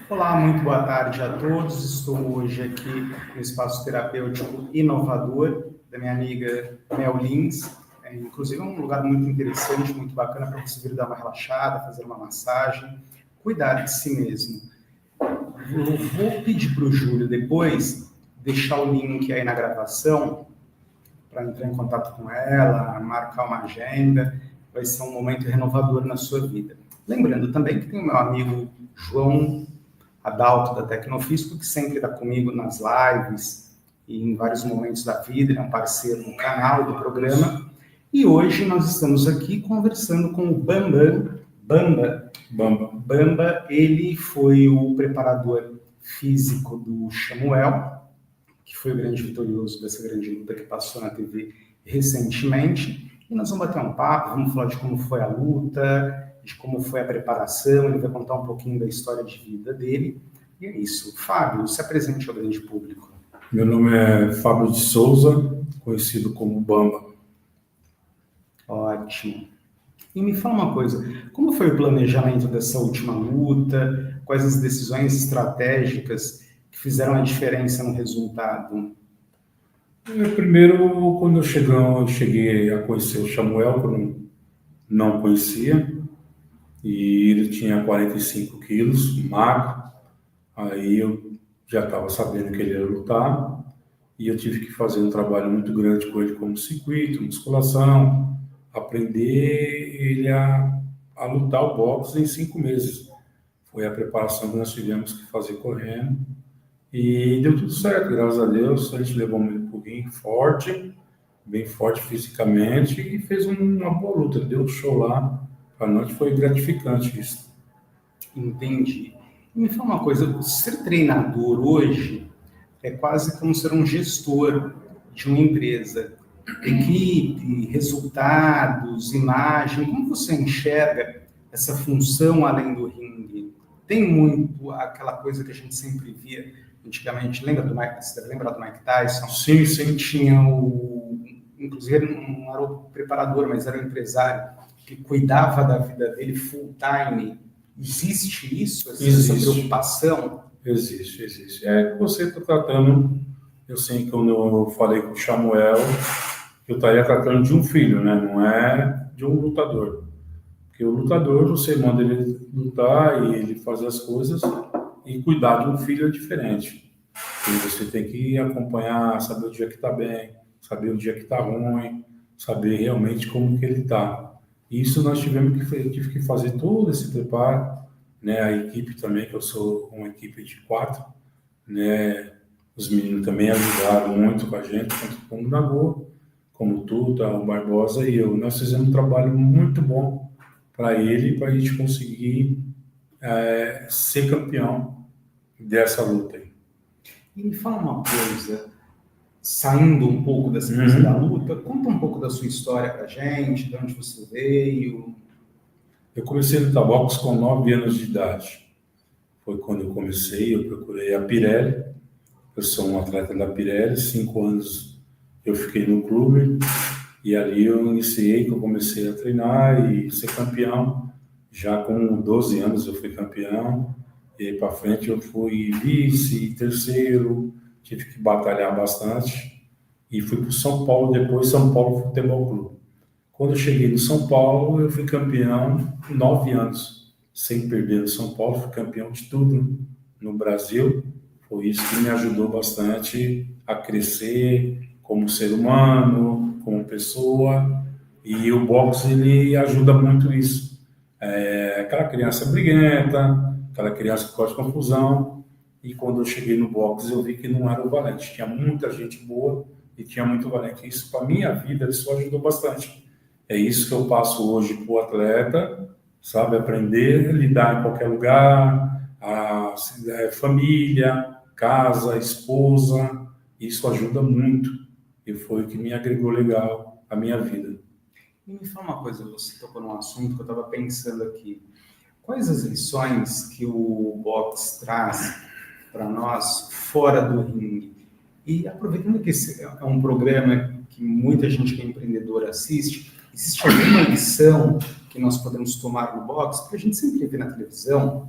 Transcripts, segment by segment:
Olá, muito boa tarde a todos. Estou hoje aqui no espaço terapêutico inovador da minha amiga Mel Lins. Inclusive, é um lugar muito interessante, muito bacana para você vir dar uma relaxada, fazer uma massagem, cuidar de si mesmo. Eu vou pedir para o Júlio depois deixar o link aí na gravação para entrar em contato com ela, marcar uma agenda. Vai ser um momento renovador na sua vida. Lembrando também que tem o meu amigo João Adalto da Tecnofísico, que sempre está comigo nas lives e em vários momentos da vida, ele é um parceiro do canal, do programa. E hoje nós estamos aqui conversando com o Bamba, ele foi o preparador físico do Samuel, que foi o grande vitorioso dessa grande luta que passou na TV recentemente. E nós vamos bater um papo, vamos falar de como foi a luta, de como foi a preparação, ele vai contar um pouquinho da história de vida dele. E é isso. Fábio, se apresente ao grande público. Meu nome é Fábio de Souza, conhecido como Bamba. Ótimo. E me fala uma coisa, como foi o planejamento dessa última luta? Quais as decisões estratégicas que fizeram a diferença no resultado? Primeiro, quando eu cheguei a conhecer o Samuel, que eu não conhecia, e ele tinha 45 quilos, magro. Aí eu já estava sabendo que ele ia lutar, e eu tive que fazer um trabalho muito grande com ele como circuito, musculação, aprender ele a lutar o boxe em 5 meses. Foi a preparação que nós tivemos que fazer correndo. E deu tudo certo, graças a Deus. A gente levou ele para o ringue forte, bem forte fisicamente, e fez uma boa luta. Deu um show lá. Para nós foi gratificante isso. Entendi. E me fala uma coisa, ser treinador hoje é quase como ser um gestor de uma empresa. Equipe, resultados, imagem, como você enxerga essa função além do ringue? Tem muito aquela coisa que a gente sempre via antigamente, lembra do Mike, você deve lembrar do Mike Tyson? Sim, sim. Tinha inclusive ele não era o preparador, mas era o empresário, que cuidava da vida dele full time. Existe isso? Essa preocupação? Existe. É que você está tratando, eu sei que quando eu falei com o Samuel, eu estaria tratando de um filho, né? Não é de um lutador. Porque o lutador, você manda ele lutar e ele fazer as coisas, e cuidar de um filho é diferente. E você tem que acompanhar, saber o dia que está bem, saber o dia que está ruim, saber realmente como que ele está. Isso nós tive que fazer todo esse preparo, né? A equipe também, que eu sou uma equipe de 4, né? Os meninos também ajudaram muito com a gente, tanto como o Nagô, como o Tuta, o Barbosa e eu. Nós fizemos um trabalho muito bom para ele, para a gente conseguir ser campeão dessa luta aí. E me fala uma coisa, saindo um pouco dessa coisa da luta, conta um pouco da sua história pra gente, de onde você veio. Eu comecei no boxe com 9 anos de idade. Foi quando eu comecei, eu procurei a Pirelli. Eu sou um atleta da Pirelli, 5 anos eu fiquei no clube, e ali eu iniciei, que eu comecei a treinar e ser campeão. Já com 12 anos eu fui campeão, e aí para frente eu fui vice, terceiro, tive que batalhar bastante, e fui para o São Paulo depois, São Paulo Futebol Clube. Quando eu cheguei no São Paulo, eu fui campeão 9 anos, sem perder no São Paulo, fui campeão de tudo no Brasil. Foi isso que me ajudou bastante a crescer como ser humano, como pessoa, e o boxe ele ajuda muito isso. Aquela criança briguenta, aquela criança que gosta de confusão, e quando eu cheguei no boxe eu vi que não era o valente, tinha muita gente boa e tinha muito valente. Isso para minha vida isso ajudou bastante. É isso que eu passo hoje para o atleta, sabe, aprender a lidar em qualquer lugar, família, casa, esposa, isso ajuda muito, e foi o que me agregou legal à minha vida. E me fala uma coisa, você tocou num assunto que eu estava pensando aqui. Quais as lições que o boxe traz para nós fora do ringue? E aproveitando que esse é um programa que muita gente que é empreendedora assiste, existe alguma lição que nós podemos tomar no boxe? Porque a gente sempre vê na televisão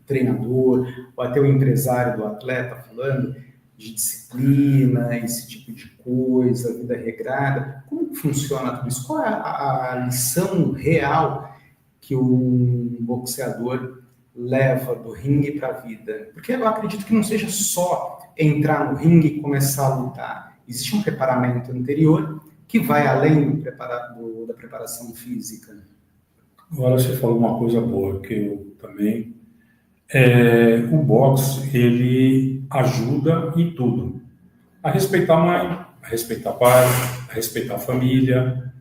treinador, ou até o empresário do atleta falando de disciplina, esse tipo de coisa, vida regrada. Como funciona tudo isso? Qual é a lição real que um boxeador leva do ringue para a vida? Porque eu acredito que não seja só entrar no ringue e começar a lutar. Existe um preparamento anterior que vai além da preparação física. Agora você falou uma coisa boa, que eu também... o boxe, ele ajuda em tudo. A respeitar a mãe, a respeitar o pai, a respeitar a família.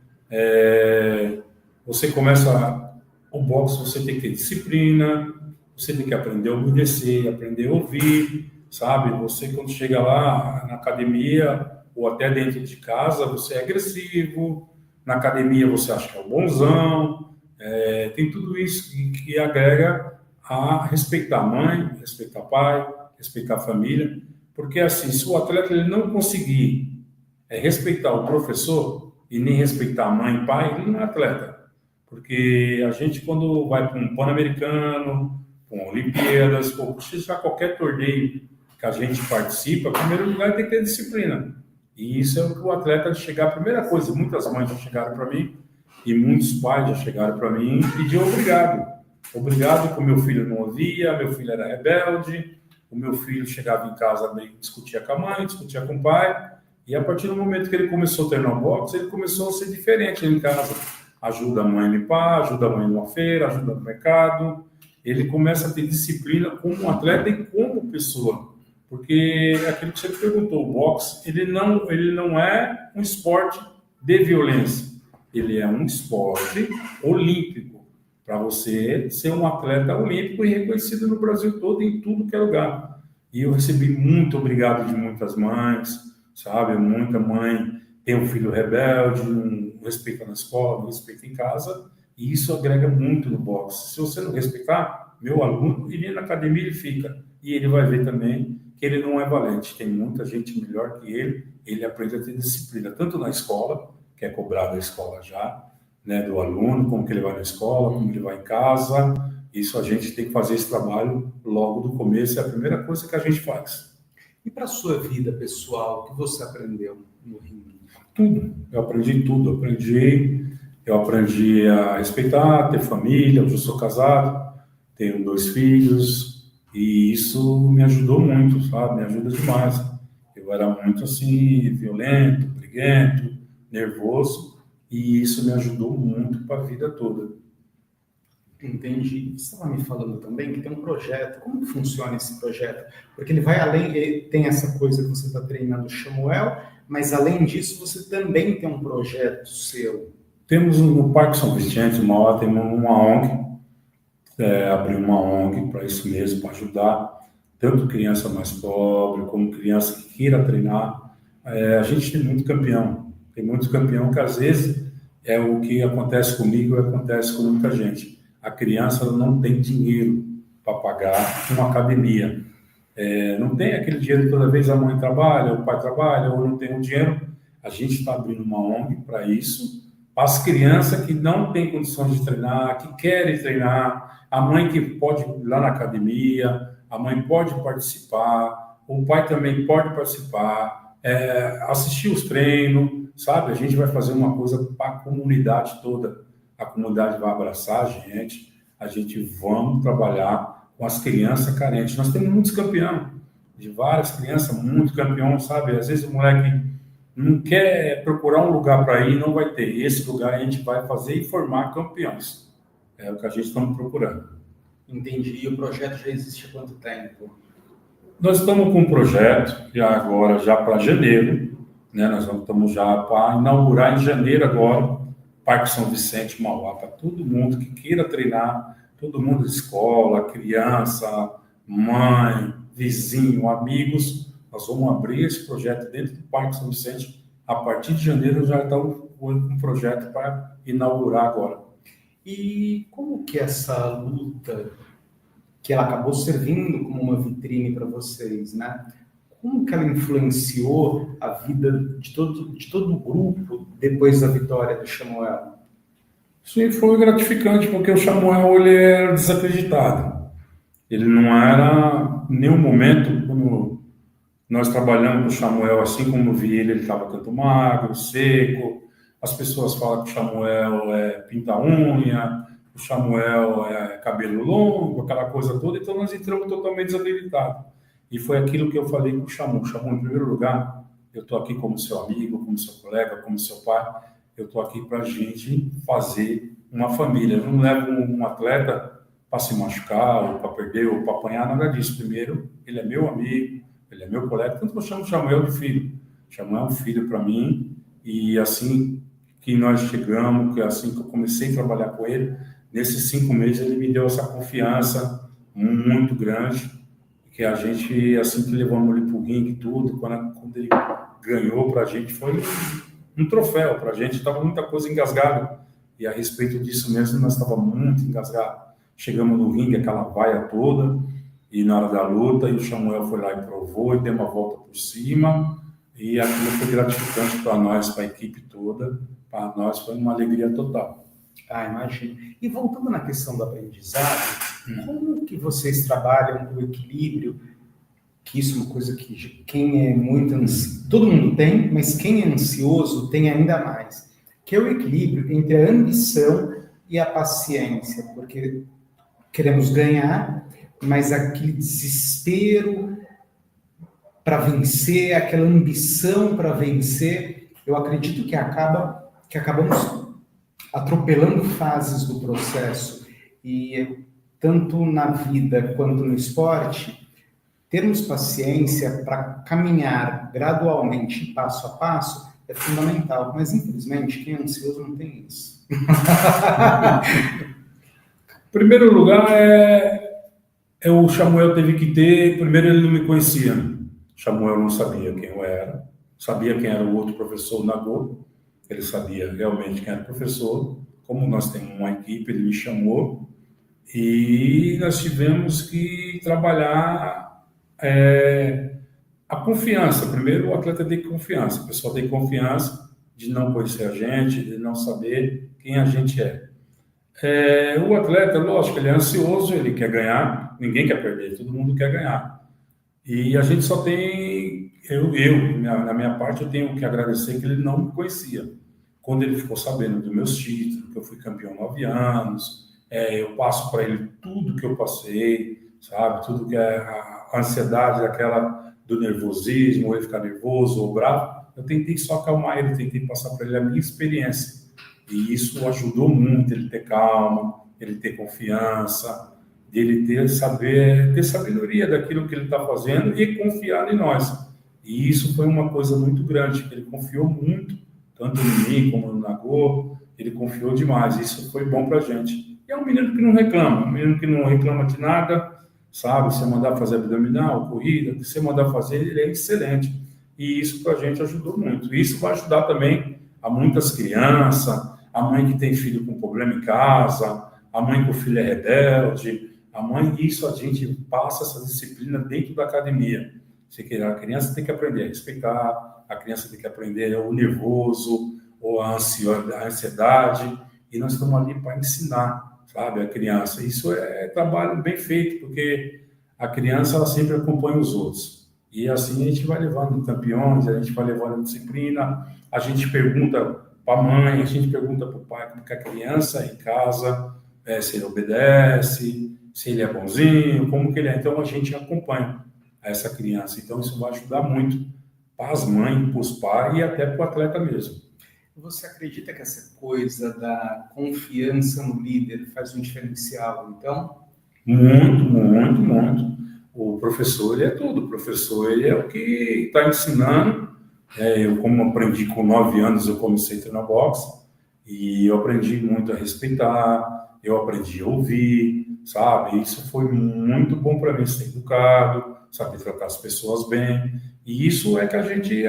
Você começa... O boxe, você tem que ter disciplina, você tem que aprender a obedecer, aprender a ouvir, sabe? Você, quando chega lá na academia ou até dentro de casa, você é agressivo. Na academia, você acha que é o bonzão. Tem tudo isso que agrega a respeitar a mãe, respeitar o pai, respeitar a família. Porque, assim, se o atleta ele não conseguir respeitar o professor e nem respeitar a mãe e pai, ele não é atleta. Porque a gente, quando vai para um Pan-Americano, com Olimpíadas, ou seja, qualquer torneio que a gente participa, em primeiro lugar tem que ter disciplina. E isso é o que o atleta chegar, a primeira coisa, muitas mães já chegaram para mim, e muitos pais já chegaram para mim e pediram obrigado. Obrigado que o meu filho não ouvia, meu filho era rebelde, o meu filho chegava em casa, discutia com a mãe, discutia com o pai, e a partir do momento que ele começou a treinar boxe, ele começou a ser diferente em casa. Ajuda a mãe a limpar, ajuda a mãe numa feira, ajuda no mercado. Ele começa a ter disciplina como atleta e como pessoa. Porque aquilo que você perguntou, o boxe, ele não é um esporte de violência. Ele é um esporte olímpico, para você ser um atleta olímpico e reconhecido no Brasil todo, em tudo que é lugar. E eu recebi muito obrigado de muitas mães, sabe? Muita mãe tem um filho rebelde, não respeita na escola, não respeita em casa, e isso agrega muito no boxe. Se você não respeitar, meu aluno, ele na academia ele fica, e ele vai ver também que ele não é valente. Tem muita gente melhor que ele aprende a ter disciplina, tanto na escola, que é cobrado a escola já, né, do aluno, como que ele vai na escola, como ele vai em casa. Isso a gente tem que fazer esse trabalho logo do começo, é a primeira coisa que a gente faz. E para a sua vida pessoal, o que você aprendeu no ringue? Tudo, eu aprendi tudo, eu aprendi a respeitar, a ter família, eu sou casado, tenho 2 filhos, e isso me ajudou muito, sabe, me ajuda demais. Eu era muito assim, violento, briguento, nervoso, e isso me ajudou muito para a vida toda. Entendi. Você estava me falando também que tem um projeto. Como que funciona esse projeto? Porque ele vai além, tem essa coisa que você está treinando o Samuel, mas além disso você também tem um projeto seu. Temos no Parque São Vicente, temos uma ONG, abrir uma ONG para isso mesmo, para ajudar tanto criança mais pobre, como criança que queira treinar. A gente tem muito campeão que às vezes é o que acontece comigo e acontece com muita gente. A criança ela não tem dinheiro para pagar uma academia. Não tem aquele dinheiro toda vez a mãe trabalha, o pai trabalha, ou não tem o dinheiro. A gente está abrindo uma ONG para isso, para as crianças que não têm condições de treinar, que querem treinar, a mãe que pode ir lá na academia, a mãe pode participar, o pai também pode participar, assistir os treinos, sabe? A gente vai fazer uma coisa para a comunidade toda. A comunidade vai abraçar a gente vamos trabalhar com as crianças carentes. Nós temos muitos campeões, de várias crianças, muito campeão, sabe? Às vezes o moleque não quer procurar um lugar para ir, não vai ter. Esse lugar a gente vai fazer e formar campeões. É o que a gente está procurando. Entendi. E o projeto já existe há quanto tempo? Nós estamos com um projeto, já para janeiro, né? Nós estamos já para inaugurar em janeiro agora, Parque São Vicente, Mauá, para todo mundo que queira treinar, todo mundo de escola, criança, mãe, vizinho, amigos. Nós vamos abrir esse projeto dentro do Parque São Vicente. A partir de janeiro já está um projeto para inaugurar agora. E como que essa luta, que ela acabou servindo como uma vitrine para vocês, né? Como que ela influenciou a vida de todo o grupo depois da vitória do Samuel? Sim, foi gratificante, porque o Samuel ele era desacreditado. Ele não era, em nenhum momento, quando nós trabalhamos com o Samuel, assim como eu vi ele estava tanto magro, seco. As pessoas falam que o Samuel é pinta-unha, o Samuel é cabelo longo, aquela coisa toda, então nós entramos totalmente desacreditados. E foi aquilo que eu falei com o Samu. Samu, em primeiro lugar, eu estou aqui como seu amigo, como seu colega, como seu pai, eu estou aqui para a gente fazer uma família. Eu não levo um atleta para se machucar, ou para perder, ou para apanhar, nada disso. Primeiro, ele é meu amigo, ele é meu colega, tanto que eu chamo o Samuel de filho. O Samuel é um filho para mim, e assim que nós chegamos, que assim que eu comecei a trabalhar com ele, nesses 5 meses ele me deu essa confiança muito grande, que a gente, assim que levamos ele para o ringue e tudo, quando ele ganhou para a gente, foi um troféu para a gente, estava muita coisa engasgada, e a respeito disso mesmo, nós estávamos muito engasgados. Chegamos no ringue, aquela vaia toda, e na hora da luta, e o Samuel foi lá e provou, e deu uma volta por cima, e aquilo foi gratificante para nós, para a equipe toda, para nós foi uma alegria total. Imagino. E voltando na questão do aprendizado, como que vocês trabalham o equilíbrio? Que isso é uma coisa que quem é muito ansioso, todo mundo tem, mas quem é ansioso tem ainda mais, que é o equilíbrio entre a ambição e a paciência, porque queremos ganhar, mas aquele desespero para vencer, aquela ambição para vencer, eu acredito que acabamos atropelando fases do processo. E tanto na vida quanto no esporte, termos paciência para caminhar gradualmente, passo a passo, é fundamental. Mas, infelizmente, quem é ansioso não tem isso. Em primeiro lugar, o Samuel teve que ter... Primeiro, ele não me conhecia. O Samuel não sabia quem eu era. Sabia quem era o outro professor na Gol. Ele sabia realmente quem era o professor. Como nós temos uma equipe, ele me chamou. E nós tivemos que trabalhar a confiança. Primeiro, o atleta tem confiança. O pessoal tem confiança de não conhecer a gente, de não saber quem a gente é. O atleta, lógico, ele é ansioso, ele quer ganhar. Ninguém quer perder, todo mundo quer ganhar. E a gente só tem... na minha parte, eu tenho que agradecer que ele não me conhecia. Quando ele ficou sabendo dos meus títulos, que eu fui campeão 9 anos, eu passo para ele tudo que eu passei, sabe? Tudo que é a ansiedade, aquela do nervosismo, ele ficar nervoso ou bravo. Eu tentei só acalmar ele, tentei passar para ele a minha experiência. E isso ajudou muito, ele ter calma, ele ter confiança, ele ter sabedoria daquilo que ele está fazendo e confiar em nós. E isso foi uma coisa muito grande, que ele confiou muito, tanto em mim como no Nagô, ele confiou demais, isso foi bom para a gente. E é um menino que não reclama de nada, sabe? Se você mandar fazer abdominal, corrida, se você mandar fazer, ele é excelente. E isso para a gente ajudou muito. E isso vai ajudar também a muitas crianças, a mãe que tem filho com problema em casa, a mãe que o filho é rebelde, isso a gente passa essa disciplina dentro da academia. A criança tem que aprender a respeitar, a criança tem que aprender o nervoso, ou a ansiedade, e nós estamos ali para ensinar, sabe, a criança. Isso é trabalho bem feito, porque a criança ela sempre acompanha os outros. E assim a gente vai levando campeões, a gente vai levando disciplina, a gente pergunta para a mãe, a gente pergunta para o pai como que a criança em casa, se ele obedece, se ele é bonzinho, como que ele é. Então a gente acompanha essa criança. Então isso vai ajudar muito para as mães, para os pais e até para o atleta mesmo. Você acredita que essa coisa da confiança no líder faz um diferencial, então? Muito, muito, muito. O professor, ele é tudo. O professor, ele é o que está ensinando. Eu, como aprendi com 9 anos, eu comecei a treinar boxe e eu aprendi muito a respeitar, eu aprendi a ouvir, sabe? Isso foi muito bom para mim, ser educado, saber tratar as pessoas bem. E isso é que a gente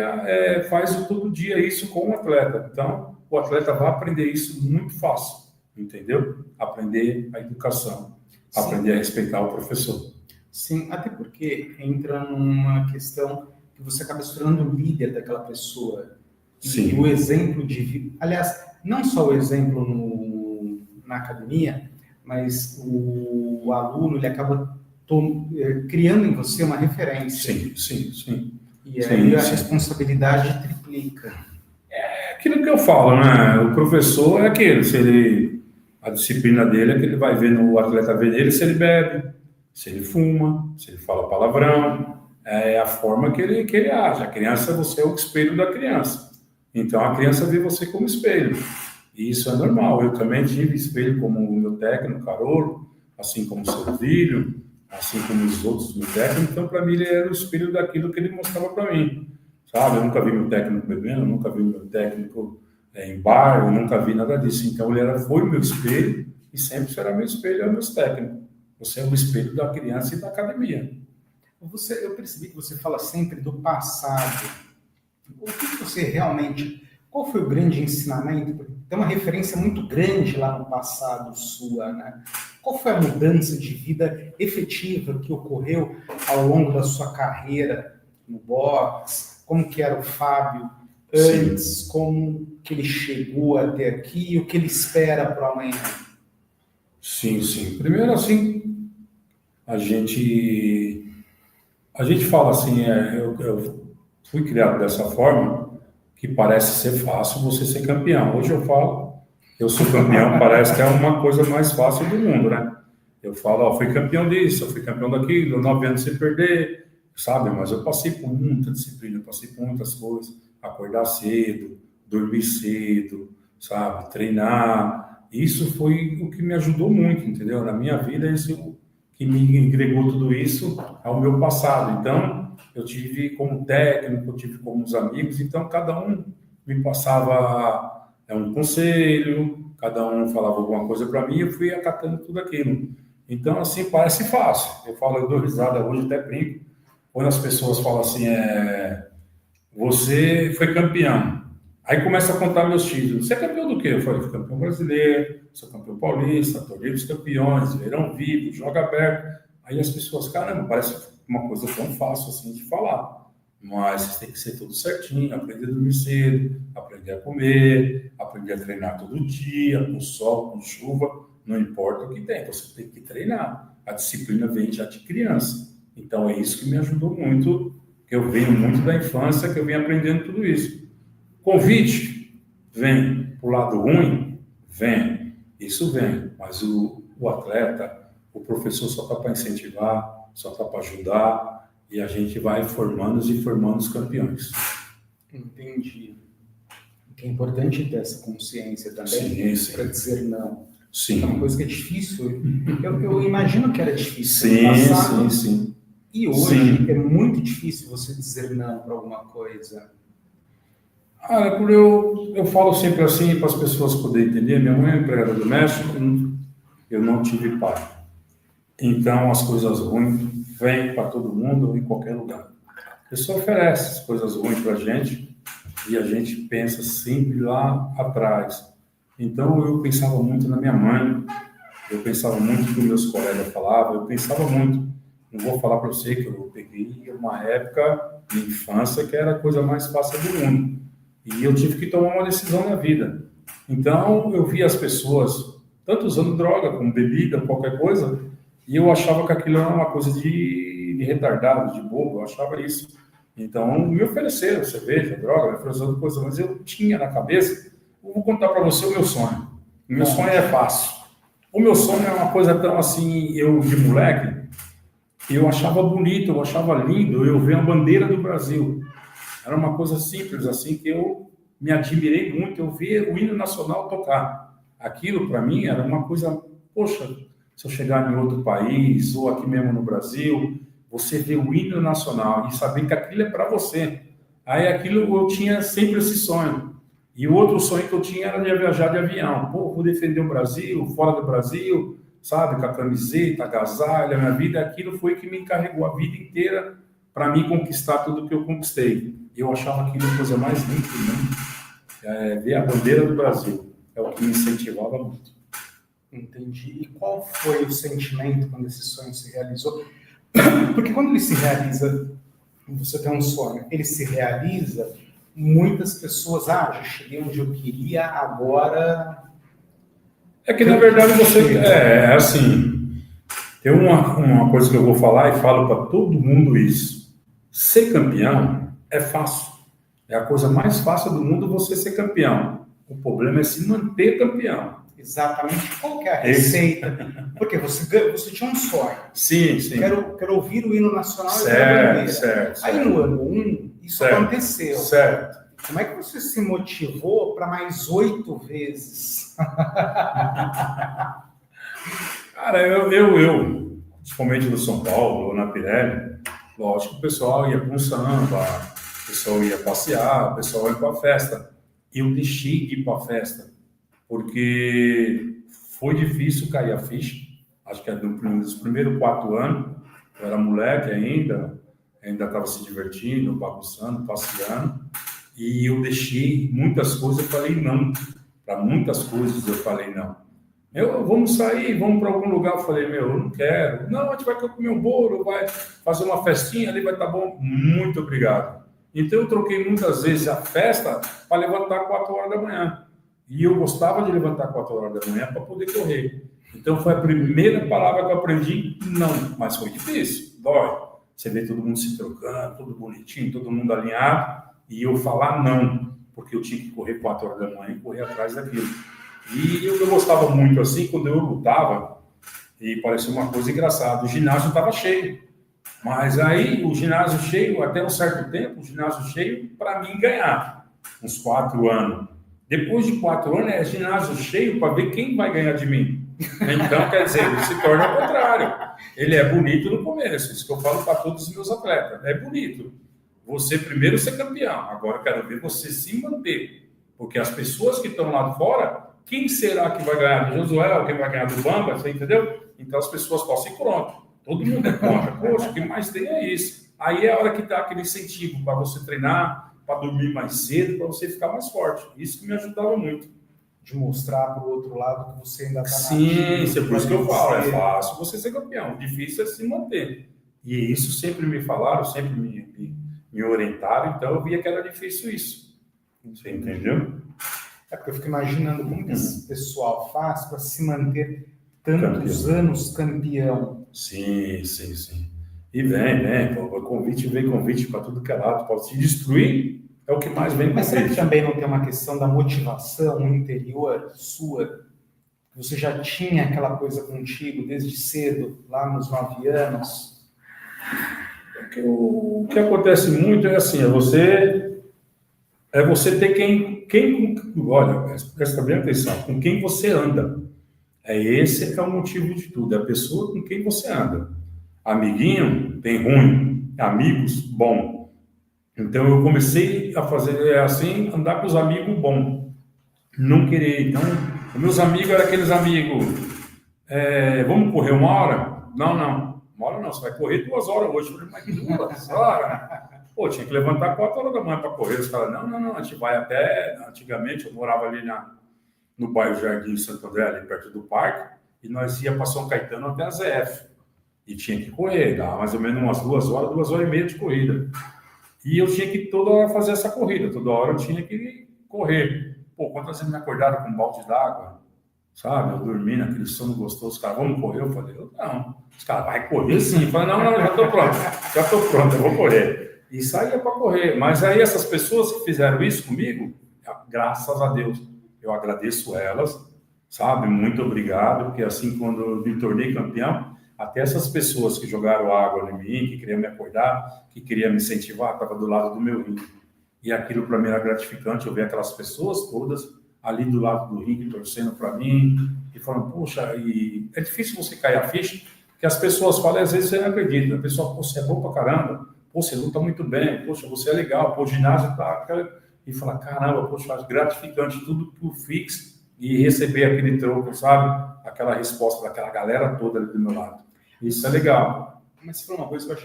faz todo dia isso com o atleta. Então, o atleta vai aprender isso muito fácil, entendeu? Aprender a educação, Sim. Aprender a respeitar o professor. Sim, até porque entra numa questão que você acaba se tornando o líder daquela pessoa. Sim. E o exemplo de vida. Aliás, não só o exemplo na academia, mas o aluno ele acaba criando em você uma referência. Sim. E aí a responsabilidade triplica. É aquilo que eu falo, né? O professor é aquele, a disciplina dele é que ele vai ver no atleta ver dele se ele bebe, se ele fuma, se ele fala palavrão, é a forma que ele age. A criança, você é o espelho da criança. Então a criança vê você como espelho. E isso é normal. Eu também tive espelho como o meu técnico, Carolo, assim como o Servilho, assim como os outros do técnico. Então, para mim, ele era o espelho daquilo que ele mostrava para mim. Sabe? Eu nunca vi meu técnico bebendo, eu nunca vi meu técnico em bar, eu nunca vi nada disso. Então, foi o meu espelho e sempre será meu espelho, é o meu técnico. Você é o espelho da criança e da academia. Eu percebi que você fala sempre do passado. O que você realmente... Qual foi o grande ensinamento? Tem uma referência muito grande lá no passado sua, né? Qual foi a mudança de vida efetiva que ocorreu ao longo da sua carreira no boxe? Como que era o Fábio antes? Sim. Como que ele chegou até aqui e o que ele espera para amanhã? Sim. Primeiro, assim, a gente fala assim, eu fui criado dessa forma, que parece ser fácil você ser campeão. Hoje eu falo, eu sou campeão, parece que é uma coisa mais fácil do mundo, né? Eu falo, fui campeão disso, eu fui campeão daquilo, 9 anos sem perder, sabe? Mas eu passei por muita disciplina, eu passei por muitas coisas, acordar cedo, dormir cedo, sabe? Treinar. Isso foi o que me ajudou muito, entendeu? Na minha vida, isso que me agregou tudo isso ao meu passado. Então, eu tive como técnico, eu tive como os amigos, então cada um me passava um conselho, cada um falava alguma coisa para mim, eu fui acatando tudo aquilo. Então, assim, parece fácil. Eu dou risada hoje, até brinco, quando as pessoas falam assim, você foi campeão. Aí começa a contar meus títulos. Você é campeão do quê? Eu falei, fui campeão brasileiro, sou campeão paulista, torneio dos campeões, verão vivo, jogo aberto. Aí as pessoas, caramba, parece uma coisa tão fácil assim de falar. Mas tem que ser tudo certinho, aprender a dormir cedo, aprender a comer, aprender a treinar todo dia, com sol, com chuva, não importa o que tem, você tem que treinar. A disciplina vem já de criança. Então é isso que me ajudou muito, que eu venho muito da infância, que eu venho aprendendo tudo isso. Convite, vem. Pro lado ruim, vem. Isso vem. Mas o atleta, o professor só está para incentivar, só está para ajudar, e a gente vai formando os campeões. Entendi. Que é importante ter essa consciência também, para dizer não. Sim. É uma coisa que é difícil. Eu imagino que era difícil no passado. Sim. E hoje é muito difícil você dizer não para alguma coisa. Eu falo sempre assim para as pessoas poderem entender. Minha mãe é empregada doméstica, eu não tive pai. Então as coisas ruins vêm para todo mundo em qualquer lugar. A pessoa oferece as coisas ruins para a gente e a gente pensa sempre lá atrás. Então eu pensava muito na minha mãe, eu pensava muito no que meus colegas falavam, eu pensava muito. Não vou falar para você que eu peguei uma época de infância que era a coisa mais fácil do mundo. E eu tive que tomar uma decisão na vida. Então eu via as pessoas tanto usando droga como bebida, qualquer coisa, e eu achava que aquilo era uma coisa de retardado, de bobo, eu achava isso. Então me ofereceram cerveja, droga, me ofereceram coisa, mas eu tinha na cabeça. Eu vou contar para você o meu sonho. O meu sonho é fácil. O meu sonho é uma coisa tão assim, eu de moleque, eu achava bonito, eu achava lindo eu ver a bandeira do Brasil. Era uma coisa simples assim que eu me admirei muito, eu ver o hino nacional tocar. Aquilo para mim era uma coisa, poxa, se eu chegar em outro país ou aqui mesmo no Brasil, você vê o hino nacional e saber que aquilo é para você. Aí aquilo eu tinha sempre esse sonho. E o outro sonho que eu tinha era de viajar de avião. Pô, vou defender o Brasil, fora do Brasil, sabe, com a camiseta, agasalho, a minha vida. Aquilo foi que me encarregou a vida inteira para mim conquistar tudo que eu conquistei. Eu achava aquilo a coisa mais linda do mundo. Ver a bandeira do Brasil é o que me incentivava muito. Entendi. E qual foi o sentimento quando esse sonho se realizou? Porque quando ele se realiza, você tem um sonho, ele se realiza, muitas pessoas, já cheguei onde eu queria, agora... É que, na verdade, você... assim, Tem uma coisa que eu vou falar e falo para todo mundo isso. Ser campeão é fácil. É a coisa mais fácil do mundo você ser campeão. O problema é se manter campeão. Exatamente. Qual que é a receita? Porque você tinha um sonho. Sim, sim. Quero ouvir o hino nacional e certo, certo. Aí no ano 1, isso aconteceu. Certo. Como é que você se motivou para mais 8 vezes? Cara, eu, principalmente no São Paulo ou na Pirelli, lógico que o pessoal ia para um samba, o pessoal ia passear, o pessoal ia para a festa. Eu deixei de ir para a festa, porque foi difícil cair a ficha. Acho que dos primeiros 4 anos, eu era moleque ainda estava se divertindo, bagunçando, passeando, e eu deixei muitas coisas, eu falei não. Para muitas coisas eu falei não. Vamos sair, vamos para algum lugar. Eu falei, eu não quero. Não, a gente vai comer um bolo, vai fazer uma festinha ali, vai estar bom. Muito obrigado. Então eu troquei muitas vezes a festa para levantar 4 horas da manhã. E eu gostava de levantar 4 horas da manhã para poder correr. Então foi a primeira palavra que eu aprendi, não. Mas foi difícil, dói. Você vê todo mundo se trocando, tudo bonitinho, todo mundo alinhado. E eu falar não, porque eu tinha que correr 4 horas da manhã e correr atrás daquilo. E eu gostava muito assim, quando eu lutava, e parecia uma coisa engraçada, o ginásio estava cheio. Mas aí, o ginásio cheio, até um certo tempo, o ginásio cheio, para mim ganhar, uns 4 anos. Depois de 4 anos, é ginásio cheio para ver quem vai ganhar de mim. Então, quer dizer, ele se torna ao contrário. Ele é bonito no começo, isso que eu falo para todos os meus atletas. É bonito. Você primeiro ser campeão, agora eu quero ver você se manter. Porque as pessoas que estão lá fora, quem será que vai ganhar do Josué, quem vai ganhar do Bamba, você entendeu? Então as pessoas passam em pronto. Todo mundo é contra. Poxa, o que mais tem é isso. Aí é a hora que dá aquele incentivo para você treinar, para dormir mais cedo, para você ficar mais forte. Isso que me ajudava muito. De mostrar para o outro lado que você ainda está na Sim, isso é por isso que eu falo. É fácil você ser campeão. O difícil é se manter. E isso sempre me falaram, sempre me orientaram. Então eu via que era difícil isso. Você entendeu? É porque eu fico imaginando como que esse pessoal faz para se manter tantos anos campeão. Sim. E vem convite para tudo que é lado. Pode se destruir, é o que mais vem. Mas será que também não tem uma questão da motivação interior sua? Você já tinha aquela coisa contigo desde cedo, lá nos 9 anos? O que acontece muito é assim, é você ter olha, presta bem atenção, com quem você anda. Esse é o motivo de tudo, é a pessoa com quem você anda. Amiguinho, tem ruim. Amigos, bom. Então, eu comecei a fazer assim, andar com os amigos bons. Não querer. Então, os meus amigos eram aqueles amigos, vamos correr 1 hora? Não. 1 hora não, você vai correr 2 horas hoje. Eu falei, mas 2 horas? Pô, tinha que levantar 4 horas da manhã para correr. Os caras, não, a gente vai até... Antigamente, eu morava ali no bairro Jardim Santo André, ali perto do parque, e nós ia para São Caetano até a ZF. E tinha que correr, dava mais ou menos umas 2 horas, 2 horas e meia de corrida. E eu tinha que toda hora fazer essa corrida, toda hora eu tinha que correr. Pô, quantas vezes me acordaram com um balde d'água, sabe? Eu dormi naquele sono gostoso, os caras, vamos correr? Eu falei, não. Os caras, vai correr sim. Eu falei, não, já estou pronto, eu vou correr. E saía para correr. Mas aí essas pessoas que fizeram isso comigo, graças a Deus, eu agradeço elas, sabe? Muito obrigado, porque assim, quando eu me tornei campeão, até essas pessoas que jogaram água em mim, que queriam me acordar, que queriam me incentivar, estavam do lado do meu ringue. E aquilo para mim era gratificante, eu ver aquelas pessoas todas ali do lado do ringue, torcendo para mim, e falando, poxa, e é difícil você cair a ficha, porque as pessoas falam, às vezes você não acredita, a pessoa, pô, você é bom pra caramba, pô, você luta muito bem, poxa, você é legal, pô, o ginásio tá... E falar, caramba, poxa, gratificante, tudo por fixo, e receber aquele troco, sabe? Aquela resposta daquela galera toda ali do meu lado. Isso é legal. Mas foi uma coisa que eu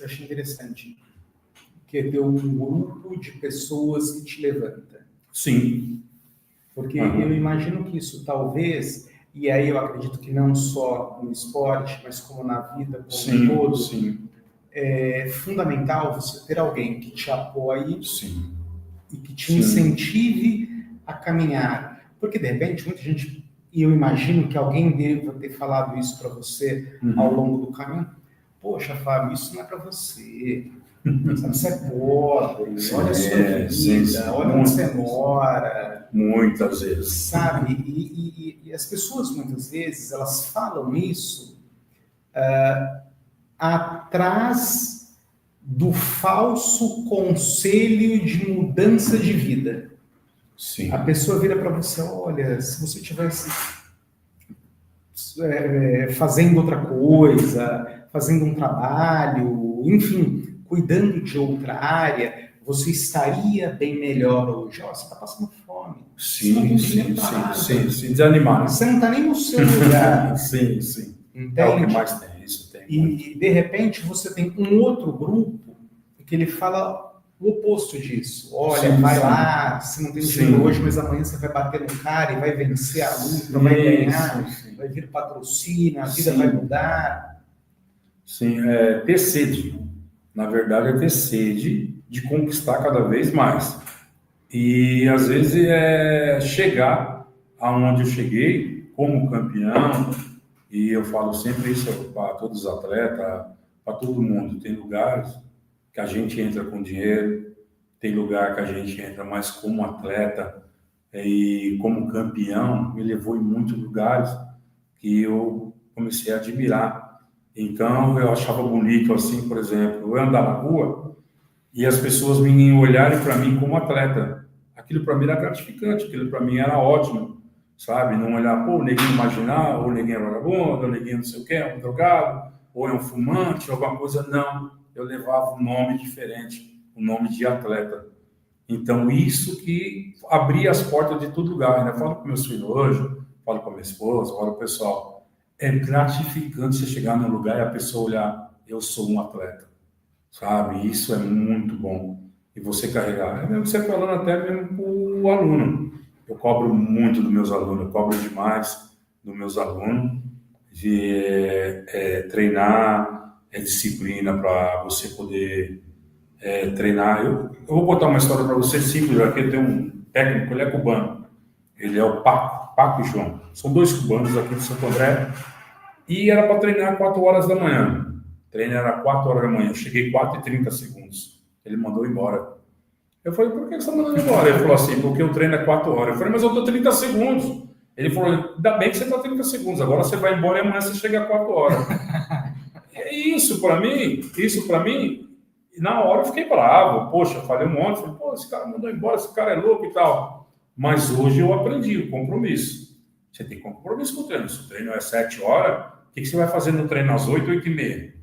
achei interessante, que é ter um grupo de pessoas que te levanta. Sim. Porque eu imagino que isso talvez, e aí eu acredito que não só no esporte, mas como na vida como um todo, é fundamental você ter alguém que te apoie e que te incentive a caminhar. Porque, de repente, muita gente e eu imagino que alguém deva ter falado isso para você ao longo do caminho. Poxa, Fábio, isso não é para você. Sabe, você é pobre, olha a sua vida, olha onde você mora. Muitas vezes. Sabe? E as pessoas, muitas vezes, elas falam isso atrás do falso conselho de mudança de vida. Sim. A pessoa vira para você, olha, se você tivesse fazendo outra coisa, fazendo um trabalho, enfim, cuidando de outra área, você estaria bem melhor hoje. Você está passando fome. Sim, desanimar. Você não está nem no seu lugar. Sim. Entende? É o que mais tem, isso tem. E, de repente, você tem um outro grupo que ele fala o oposto disso. Olha, vai lá, você não tem dinheiro hoje, mas amanhã você vai bater no cara e vai vencer a luta, vai ganhar, vai vir patrocínio, a vida vai mudar. Sim, ter sede. Na verdade, é ter sede de conquistar cada vez mais. E, às vezes, chegar aonde eu cheguei como campeão, e eu falo sempre isso para todos os atletas, para todo mundo. Tem lugares que a gente entra com dinheiro, tem lugar que a gente entra mais como atleta e como campeão, me levou em muitos lugares que eu comecei a admirar. Então, eu achava bonito, assim, por exemplo, eu andar na rua e as pessoas vinham olharem para mim como atleta. Aquilo para mim era gratificante, aquilo para mim era ótimo, sabe? Não olhar, pô, o neguinho marginal, ou o neguinho é vagabundo, ou o neguinho não sei o quê, é um drogado, ou é um fumante, alguma coisa, não. Eu levava um nome diferente, um nome de atleta. Então, isso que abria as portas de todo lugar. Eu falo com meus filhos hoje, falo com a minha esposa, falo com o pessoal. É gratificante você chegar num lugar e a pessoa olhar, eu sou um atleta, sabe? Isso é muito bom. E você carregar. É mesmo você falando até mesmo para o aluno. Eu cobro muito dos meus alunos, eu cobro demais dos meus alunos de treinar, disciplina para você poder treinar. Eu vou contar uma história para você simples. Aqui eu tenho um técnico, ele é cubano. Ele é o Paco e João. São dois cubanos aqui de Santo André. E era para treinar 4 horas da manhã. O treino era 4 horas da manhã. Eu cheguei 4h30. Ele mandou embora. Eu falei, por que você está mandando embora? Ele falou assim, porque o treino é 4 horas. Eu falei, mas eu estou 30 segundos. Ele falou, ainda bem que você está 30 segundos. Agora você vai embora e amanhã você chega a 4 horas. Isso para mim, na hora eu fiquei bravo. Poxa, eu falei um monte. Falei, pô, esse cara mandou embora, esse cara é louco e tal. Mas hoje eu aprendi o compromisso. Você tem compromisso com o treino. Se o treino é 7 horas, o que você vai fazer no treino às 8, 8h30?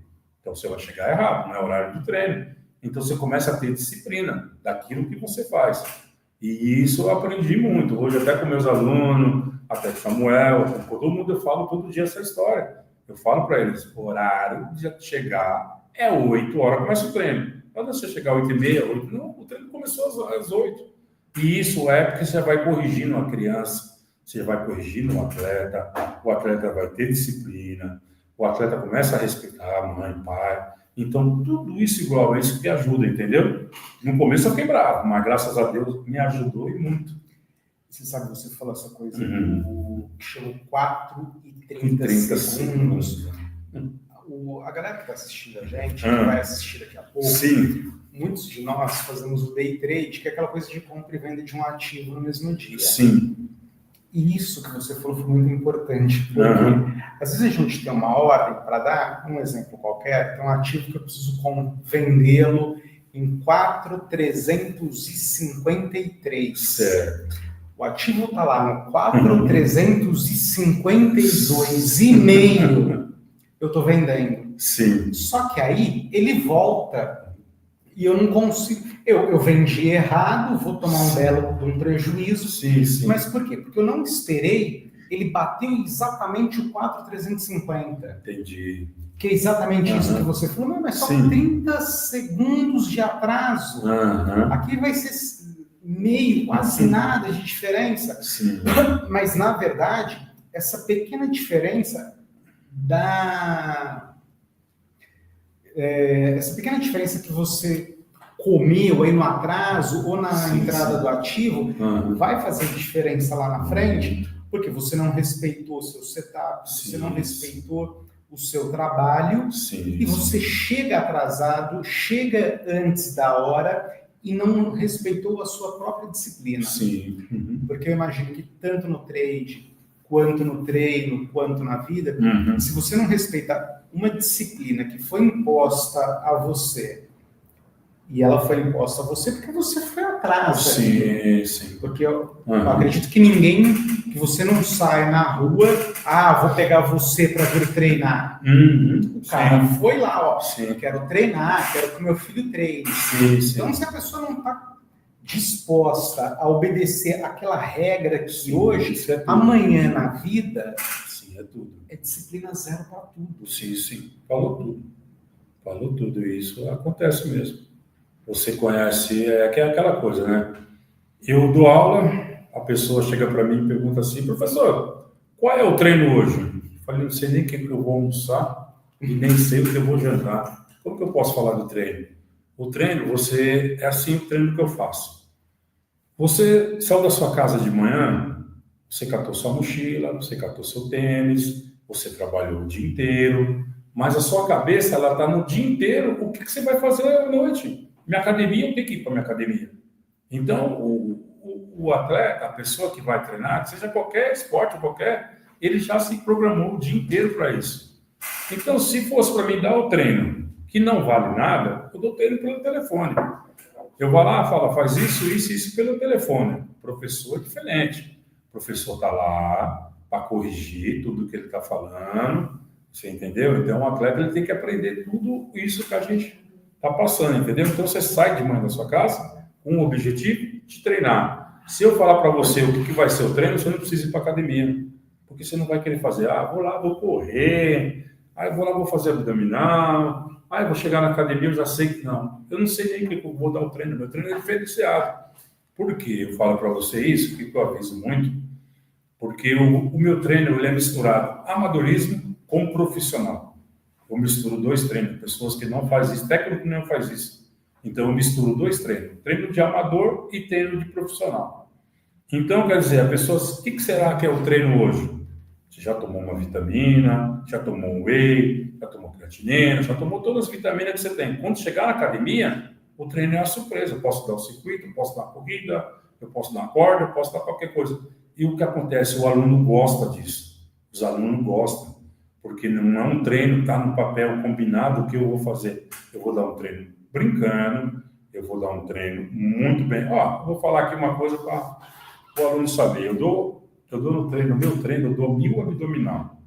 Então você vai chegar errado, não é horário do treino. Então você começa a ter disciplina daquilo que você faz. E isso eu aprendi muito. Hoje até com meus alunos, até com Samuel, com todo mundo eu falo todo dia essa história. Eu falo para eles, o horário de chegar é 8 horas, começa o treino. Quando você chegar às 8h30, 8, não, o treino começou às 8. E isso é porque você vai corrigindo a criança, você vai corrigindo o atleta vai ter disciplina, o atleta começa a respeitar a mãe, pai. Então, tudo isso igual, é isso que ajuda, entendeu? No começo eu fiquei bravo, mas graças a Deus me ajudou e muito. Você sabe, você falou essa coisa do que chama 4h30 segundos. A galera que está assistindo a gente, que vai assistir daqui a pouco, muitos de nós fazemos o day trade, que é aquela coisa de compra e venda de um ativo no mesmo dia. Sim. E isso que você falou foi muito importante, porque às vezes a gente tem uma ordem para dar, um exemplo qualquer, tem um ativo que eu preciso vendê-lo em 4.353. Certo. O ativo está lá no 4.352,5. Eu estou vendendo. Sim. Só que aí ele volta e eu não consigo. Eu vendi errado, vou tomar um belo de um prejuízo. Sim. Mas por quê? Porque eu não esperei. Ele bateu exatamente o 4.350. Entendi. Que é exatamente isso que você falou. Não, mas só 30 segundos de atraso. Aqui vai ser quase nada de diferença. Sim. Mas, na verdade, essa pequena diferença essa pequena diferença que você comeu aí no atraso ou na entrada do ativo vai fazer diferença lá na frente, Porque você não respeitou o seu setup, Sim, você não respeitou o seu trabalho, sim, e você chega atrasado, chega antes da hora e não respeitou a sua própria disciplina. Sim. Uhum. Porque eu imagino que tanto no trade, quanto no treino, quanto na vida, se você não respeitar uma disciplina que foi imposta a você, e ela foi imposta a você porque você foi atrás. Sim, sim. Porque eu acredito que que você não sai na rua, vou pegar você para vir treinar. O cara foi lá, eu quero treinar, quero que meu filho treine. Então, se a pessoa não está disposta a obedecer aquela regra que hoje, amanhã na vida, é tudo. É disciplina zero para tudo. Sim. Falou tudo. Falou tudo. Isso acontece mesmo. Você conhece, que é aquela coisa, né? Eu dou aula, a pessoa chega para mim e pergunta assim, professor, qual é o treino hoje? Eu falei, não sei nem o que eu vou almoçar e nem sei o que eu vou jantar. Como que eu posso falar do treino? O treino, é assim o treino que eu faço. Você saiu da sua casa de manhã, você catou sua mochila, você catou seu tênis, você trabalhou o dia inteiro, mas a sua cabeça, ela está no dia inteiro, o que você vai fazer à noite? Minha academia, eu tenho que ir para minha academia. Então, o atleta, a pessoa que vai treinar, seja qualquer esporte, ele já se programou o dia inteiro para isso. Então, se fosse para mim dar o treino, que não vale nada, eu dou treino pelo telefone. Eu vou lá, falo, faz isso pelo telefone. O professor é diferente. O professor está lá para corrigir tudo que ele está falando. Você entendeu? Então, o atleta ele tem que aprender tudo isso que a gente está passando, entendeu? Então, você sai de manhã da sua casa com o objetivo de treinar. Se eu falar para você o que vai ser o treino, você não precisa ir para a academia. Porque você não vai querer fazer, vou lá, vou correr, eu vou lá, vou fazer abdominal, eu vou chegar na academia, eu já sei que não. Eu não sei nem que eu vou dar o treino, meu treino é diferenciado. Por que eu falo para você isso? Que eu aviso muito? Porque o meu treino ele é misturado amadorismo com profissional. Eu misturo 2 treinos, pessoas que não fazem isso, técnico não faz isso. Então, eu misturo 2 treinos, treino de amador e treino de profissional. Então, quer dizer, a pessoa, o que será que é o treino hoje? Você já tomou uma vitamina, já tomou um whey, já tomou creatinina, já tomou todas as vitaminas que você tem. Quando chegar na academia, o treino é uma surpresa. Eu posso dar o circuito, eu posso dar a corrida, eu posso dar uma corda, eu posso dar qualquer coisa. E o que acontece? O aluno gosta disso. Os alunos gostam. Porque não é um treino que está no papel combinado o que eu vou fazer. Eu vou dar um treino brincando, eu vou dar um treino muito bem. Vou falar aqui uma coisa para o aluno saber. Eu dou no treino, meu treino, eu dou 1000 abdominal.